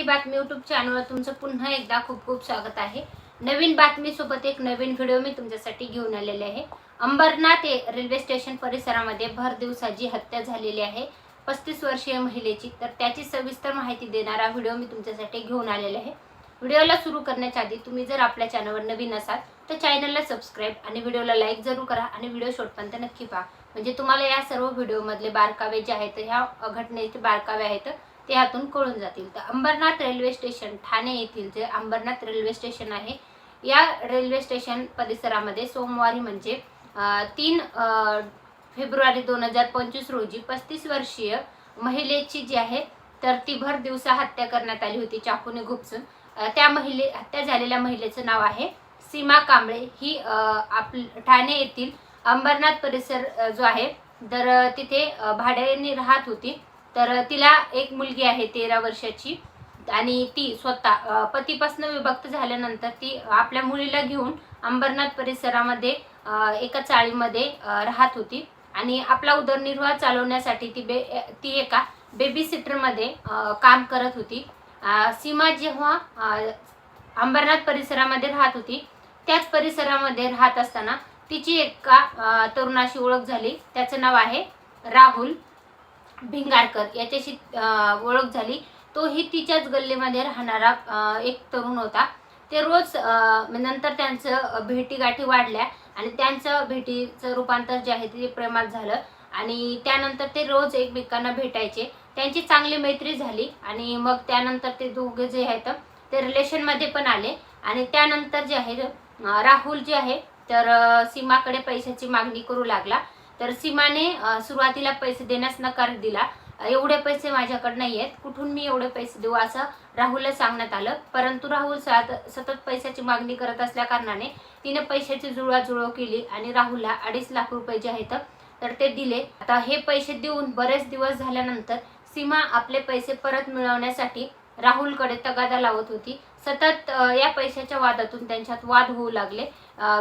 बातमी यूट्यूब चॅनलवर तुमचं पुन्हा एकदा खूप खूप स्वागत आहे। नवीन बातमीसोबत एक नवीन व्हिडिओ मी तुमच्यासाठी घेऊन आलेले आहे। अंबरनाथ रेल्वे स्टेशन परिसरामध्ये भर दिवसाची हत्या झालेली आहे 35 वर्षीय महिलेची। तर त्याची सविस्तर माहिती देणारा व्हिडिओ मी तुमच्यासाठी घेऊन आलेले आहे। व्हिडिओला सुरू करण्याच्या आधी तुम्ही जर आपल्या चॅनलवर नवीन असाल तर चॅनलला सबस्क्राइब आणि व्हिडिओला लाईक जरूर करा आणि व्हिडिओ शेवटपर्यंत नक्की पहा, म्हणजे तुम्हाला या सर्व व्हिडिओमधले बारकावे जे आहेत ह्या घटनेचे बारकावे आहेत ते यातून कळून जातील। तर अंबरनाथ रेल्वे स्टेशन ठाणे येथील जे अंबरनाथ रेल्वे स्टेशन आहे या रेल्वे स्टेशन परिसरामध्ये सोमवारी म्हणजे 3 फेब्रुवारी 2025 रोजी 35 वर्षीय महिलेची जी आहे तर ती भर दिवसा हत्या करण्यात आली होती चाकूने घुपसून। त्या हत्या झालेल्या महिलेचं नाव आहे सीमा कांबळे। ही ठाणे येथील अंबरनाथ परिसर जो आहे तर तिथे भाड्याने राहत होती। तर तिला एक मुलगी आहे 13 वर्षाची आणि ती स्वतः पतीपासून विभक्त झाल्यानंतर ती आपल्या मुलीला घेऊन अंबरनाथ परिसरामध्ये एका चाळीमध्ये राहत होती आणि आपला उदरनिर्वाह चालवण्यासाठी ती एका बेबी सिटरमध्ये काम करत होती। सीमा जेव्हा अंबरनाथ परिसरामध्ये राहत होती त्याच परिसरामध्ये राहत असताना तिची एका तरुणाशी ओळख झाली। त्याचं नाव आहे राहुल भिंगारकर, याच्याशी ओळख झाली। तोही तिच्याच गल्लीमध्ये राहणारा एक तरुण होता। ते रोज नंतर त्यांचं भेटीगाठी वाढल्या आणि त्यांचं भेटीचं रूपांतर जे आहे ते प्रेमात झालं आणि त्यानंतर ते रोज एकमेकांना भेटायचे। त्यांची चांगली मैत्री झाली आणि मग त्यानंतर ते दोघे जे आहेत ते रिलेशनमध्ये पण आले आणि त्यानंतर जे आहे राहुल जे आहे तर सीमाकडे पैशाची मागणी करू लागला। तर सीमाने सुरुवातीला पैसे देण्यास नकार दिला। एवढे पैसे माझ्याकडे नाही आहेत, कुठून मी एवढे पैसे देऊ असं राहुलला सांगण्यात आलं। परंतु राहुल सतत पैशाची मागणी करत असल्या कारणाने तिने पैशाची जुळवाजुळव केली आणि राहुलला 2.5 लाख रुपये जे आहेत तर ते दिले। आता हे पैसे देऊन बरेच दिवस झाल्यानंतर सीमा आपले पैसे परत मिळवण्यासाठी राहुलकडे तगादा लावत होती। सतत या पैशाच्या वादातून त्यांच्यात वाद होऊ लागले।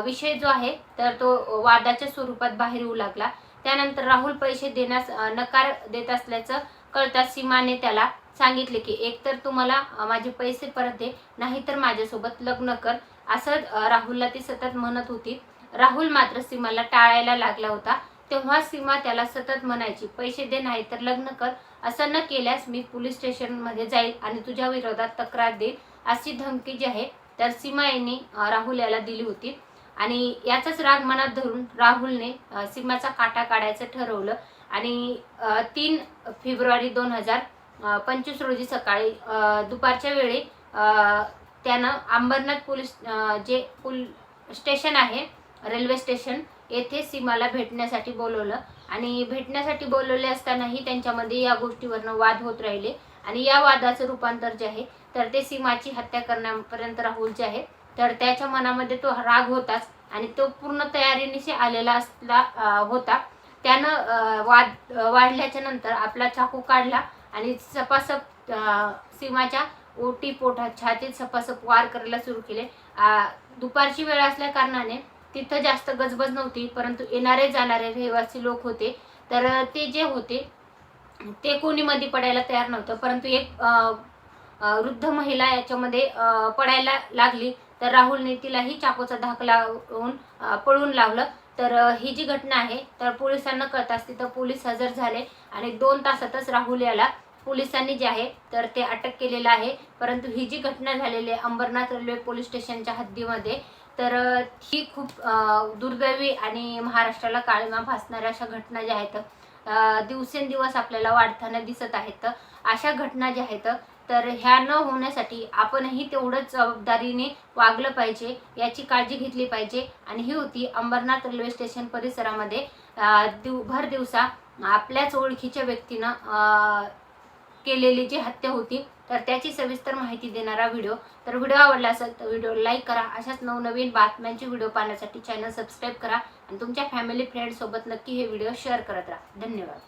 विषय जो आहे तर तो वादाच्या स्वरूपात बाहेर येऊ लागला। त्यानंतर राहुल पैसे देण्यास नकार देत असल्याचं कळताच सीमाने त्याला सांगितले की एकतर तू मला माझे पैसे परत दे, नाहीतर माझ्यासोबत लग्न कर, असं राहुलला ती सतत म्हणत होती। राहुल मात्र सीमाला टाळायला लागला होता। तेव्हा सीमा त्याला सतत म्हणायची पैसे दे नाही तर लग्न कर, असं न केल्यास मी पोलीस स्टेशनमध्ये जाईल आणि तुझ्या विरोधात तक्रार देईल, अशी धमकी जी आहे तर सीमा यांनी राहुल याला दिली होती। आणि याचाच राग मनात धरून राहुलने सीमाचा काटा काढायचं ठरवलं आणि 3 फेब्रुवारी 2025 रोजी सकाळी दुपारच्या वेळी त्यानं अंबरनाथ पोलीस स्टेशन आहे रेल्वे स्टेशन येथे सीमाला भेटण्यासाठी बोलवलं आणि भेटण्यासाठी बोलवले असतानाही त्यांच्यामध्ये या गोष्टीवरनं वाद होत राहिले आणि या वादाचं रूपांतर जे आहे तर ते सीमाची हत्या करण्यापर्यंत राहुल जे आहे तर त्याच्या मनामध्ये तो राग होताच आणि तो पूर्ण तयारीनिशी आलेला असला होता। त्यानं वाद वाढल्याच्या नंतर आपला चाकू काढला आणि सपासप सीमाच्या ओटी पोटात छातीत सपासप वार करायला सुरू केले। दुपारची वेळ असल्या कारणाने तिथं जास्त गजबज नव्हती, परंतु येणारे जाणारे रहिवासी लोक होते तर ते जे होते ते कोणी मध्ये पडायला तयार नव्हतं। परंतु एक वृद्ध महिला याच्यामध्ये पडायला लागली तर राहुलने तिलाही चाकूचा धाक लावून पळून लावलं। तर ही जी घटना आहे तर पोलिसांना कळताच तिथं पोलीस हजर झाले आणि 2 तासातच राहुल याला पोलिसांनी जे आहे तर ते अटक केलेलं आहे। परंतु ही जी घटना झालेली आहे अंबरनाथ रेल्वे पोलीस स्टेशनच्या हद्दीमध्ये तर ही खूप दुर्दैवी आणि महाराष्ट्राला काळिमा फासणाऱ्या अशा घटना ज्या आहेत दिवसेंदिवस आपल्याला वाढताना दिसत आहेत। अशा घटना ज्या आहेत तर ह्या न होण्यासाठी आपणही तेवढंच जबाबदारीने वागलं पाहिजे, याची काळजी घेतली पाहिजे। आणि ही होती अंबरनाथ रेल्वे स्टेशन परिसरामध्ये भर दिवसा आपल्याच ओळखीच्या व्यक्तीनं केलेली जी हत्या होती तर त्याची सविस्तर माहिती देणारा व्हिडिओ। तर व्हिडिओ आवडला असेल तर व्हिडिओ लाईक करा। अशाच नवनवीन बातम्यांचे व्हिडिओ पाहण्यासाठी चॅनल सबस्क्राईब करा आणि तुमच्या फॅमिली फ्रेंड सोबत नक्की हे व्हिडिओ शेअर करत राहा। धन्यवाद।